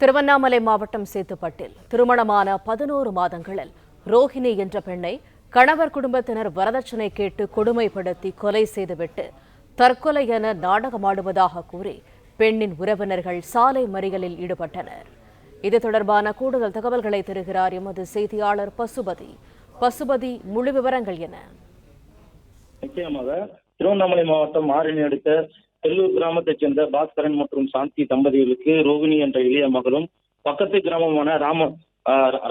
திருவண்ணாமலை மாவட்டம் சேத்துப்பட்டில் திருமணமான 11 மாதங்களில் ரோஹிணி என்ற பெண்ணை கணவர் குடும்பத்தினர் வரதட்சணை கேட்டு கொடுமைப்படுத்தி கொலை செய்துவிட்டு தற்கொலை என நாடகமாடுவதாக கூறி பெண்ணின் உறவினர்கள் சாலை மறியலில் ஈடுபட்டனர். இது தொடர்பான கூடுதல் தகவல்களை தருகிறார் எமது செய்தியாளர் பசுபதி. முழு விவரங்கள் என? நிச்சயமாக திருவண்ணாமலை மாவட்டம் ஆரணி அடுத்த செல்லூர் கிராமத்தைச் சேர்ந்த பாஸ்கரன் மற்றும் சாந்தி தம்பதிகளுக்கு ரோகிணி என்ற இளைய மகளும், பக்கத்து கிராமமான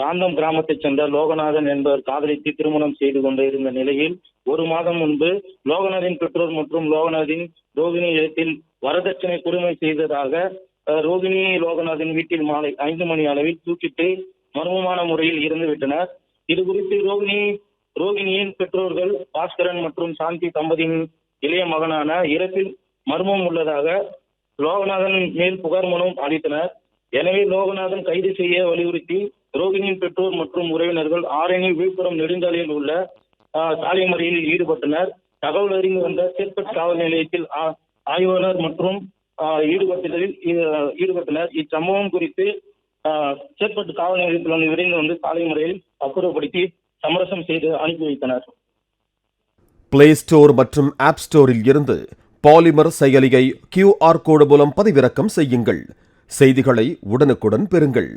ராந்தம் கிராமத்தைச் சேர்ந்த லோகநாதன் என்பவர் காதலித்து திருமணம் செய்து கொண்டிருந்த நிலையில் 1 மாதம் முன்பு லோகநாதின் பெற்றோர் மற்றும் ரோகிணி இடத்தில் வரதட்சணை கொடுமை செய்ததாக ரோகிணி லோகநாதன் வீட்டில் மாலை 5 மணி அளவில் தூக்கிட்டு மர்மமான முறையில் இறந்து விட்டனர். இது குறித்து ரோகிணியின் பெற்றோர்கள் பாஸ்கரன் மற்றும் சாந்தி தம்பதியின் இளைய மகனான இறப்பில் மர்மம் உள்ளதாக லோகநாதன் மேல் புகார் மனு அளித்தனர். எனவே லோகநாதன் கைது செய்ய வலியுறுத்தி ரோகிணியின் பெற்றோர் மற்றும் உறவினர்கள் ஆரணி விழுப்புரம் நெடுஞ்சாலையில் உள்ள சாலை மறியலில் ஈடுபட்டனர். தகவல் அறிந்து வந்த சேத்பட் காவல் நிலையத்தில் ஆய்வாளர் மற்றும் ஈடுபட்டனர். இச்சம்பவம் குறித்து சேத்பட் காவல் நிலையத்தில் விரைந்து வந்து சாலை முறையில் அப்புறப்படுத்தி சமரசம் செய்து அனுப்பி வைத்தனர். பிளே ஸ்டோர் மற்றும் ஆப் ஸ்டோரில் இருந்து பாலிமர் செயலியை QR கோடு மூலம் பதிவிறக்கம் செய்யுங்கள். செய்திகளை உடனுக்குடன் பெறுங்கள்.